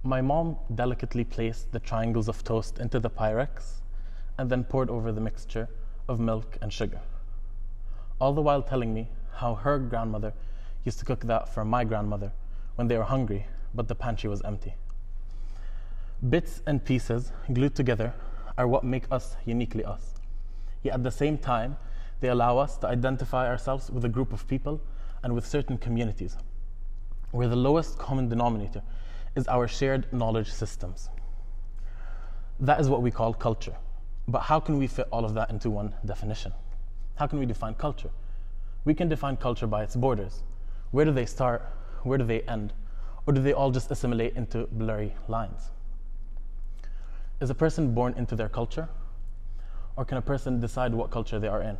My mom delicately placed the triangles of toast into the Pyrex and then poured over the mixture of milk and sugar, all the while telling me how her grandmother used to cook that for my grandmother when they were hungry, but the pantry was empty. Bits and pieces glued together are what make us uniquely us. Yet at the same time, they allow us to identify ourselves with a group of people and with certain communities, where the lowest common denominator is our shared knowledge systems. That is what we call culture. But how can we fit all of that into one definition? How can we define culture? We can define culture by its borders. Where do they start? Where do they end? Or do they all just assimilate into blurry lines? Is a person born into their culture? Or can a person decide what culture they are in?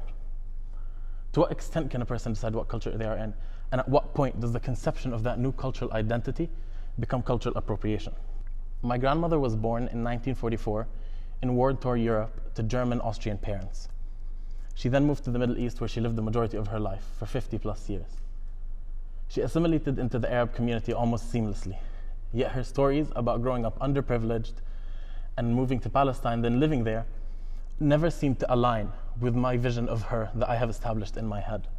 To what extent can a person decide what culture they are in? And at what point does the conception of that new cultural identity become cultural appropriation? My grandmother was born in 1944 in war-torn Europe to German-Austrian parents. She then moved to the Middle East, where she lived the majority of her life for 50 plus years. She assimilated into the Arab community almost seamlessly, yet her stories about growing up underprivileged and moving to Palestine, then living there, never seemed to align with my vision of her that I have established in my head.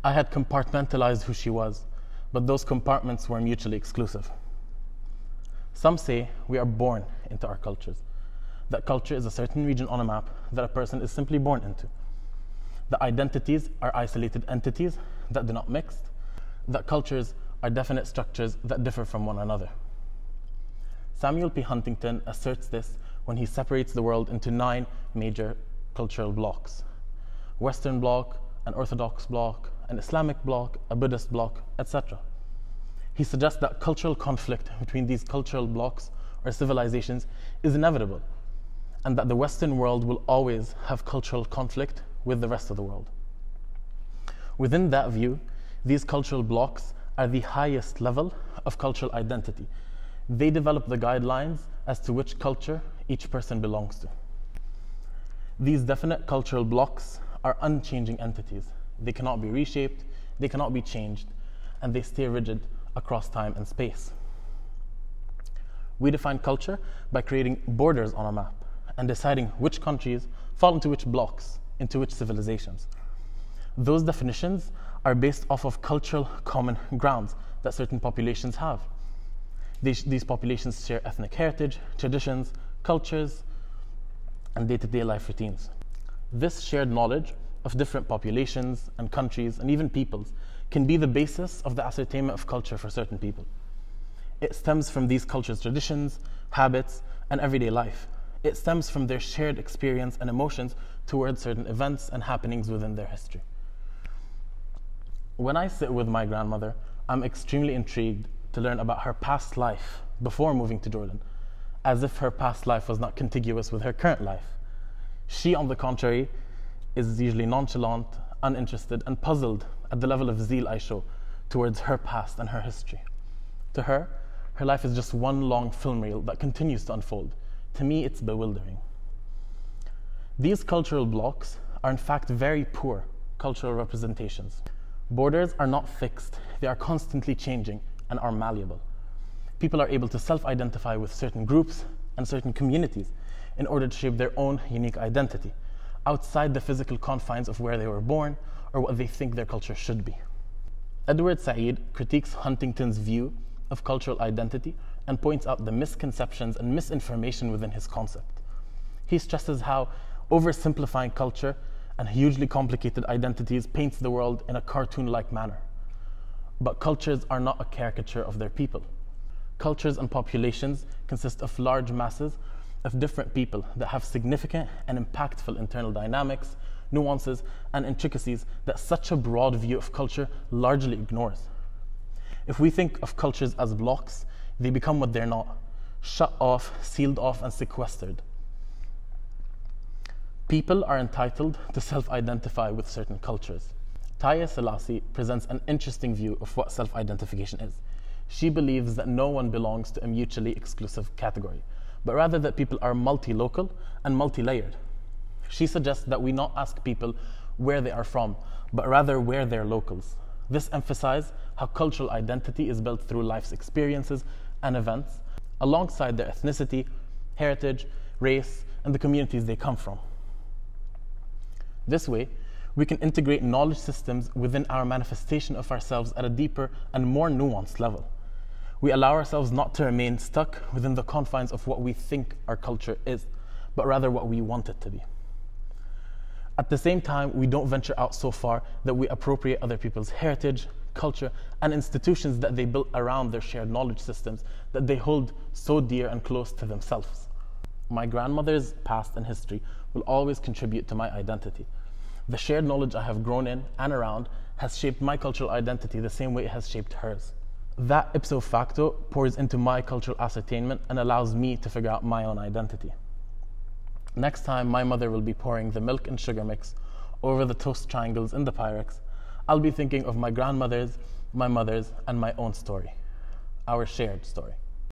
I had compartmentalized who she was, but those compartments were mutually exclusive. Some say we are born into our cultures, that culture is a certain region on a map that a person is simply born into. The identities are isolated entities that do not mix, that cultures are definite structures that differ from one another. Samuel P. Huntington asserts this when he separates the world into 9 major cultural blocks: Western bloc, an Orthodox bloc, an Islamic bloc, a Buddhist bloc, etc. He suggests that cultural conflict between these cultural blocks or civilizations is inevitable, and that the Western world will always have cultural conflict with the rest of the world. Within that view, these cultural blocks are the highest level of cultural identity. They develop the guidelines as to which culture each person belongs to. These definite cultural blocks are unchanging entities. They cannot be reshaped, they cannot be changed, and they stay rigid across time and space. We define culture by creating borders on a map and deciding which countries fall into which blocks, into which civilizations. Those definitions are based off of cultural common grounds that certain populations have. These populations share ethnic heritage, traditions, cultures, and day-to-day life routines. This shared knowledge of different populations and countries and even peoples can be the basis of the ascertainment of culture for certain people. It stems from these cultures' traditions, habits, and everyday life. It stems from their shared experience and emotions towards certain events and happenings within their history. When I sit with my grandmother, I'm extremely intrigued to learn about her past life before moving to Jordan, as if her past life was not contiguous with her current life. She, on the contrary, is usually nonchalant, uninterested, and puzzled at the level of zeal I show towards her past and her history. To her, her life is just one long film reel that continues to unfold. To me, it's bewildering. These cultural blocks are in fact very poor cultural representations. Borders are not fixed, they are constantly changing and are malleable. People are able to self-identify with certain groups and certain communities in order to shape their own unique identity, outside the physical confines of where they were born or what they think their culture should be. Edward Said critiques Huntington's view of cultural identity and points out the misconceptions and misinformation within his concept. He stresses how oversimplifying culture and hugely complicated identities paints the world in a cartoon-like manner. But cultures are not a caricature of their people. Cultures and populations consist of large masses of different people that have significant and impactful internal dynamics, nuances, and intricacies that such a broad view of culture largely ignores. If we think of cultures as blocks, they become what they're not: shut off, sealed off, and sequestered. People are entitled to self-identify with certain cultures. Taya Selassie presents an interesting view of what self-identification is. She believes that no one belongs to a mutually exclusive category, but rather that people are multi-local and multi-layered. She suggests that we not ask people where they are from, but rather where they're locals. This emphasizes how cultural identity is built through life's experiences and events, alongside their ethnicity, heritage, race, and the communities they come from. This way, we can integrate knowledge systems within our manifestation of ourselves at a deeper and more nuanced level. We allow ourselves not to remain stuck within the confines of what we think our culture is, but rather what we want it to be. At the same time, we don't venture out so far that we appropriate other people's heritage, culture, and institutions that they built around their shared knowledge systems that they hold so dear and close to themselves. My grandmother's past and history will always contribute to my identity. The shared knowledge I have grown in and around has shaped my cultural identity the same way it has shaped hers. That ipso facto pours into my cultural ascertainment and allows me to figure out my own identity. Next time my mother will be pouring the milk and sugar mix over the toast triangles in the Pyrex, I'll be thinking of my grandmother's, my mother's, and my own story. Our shared story.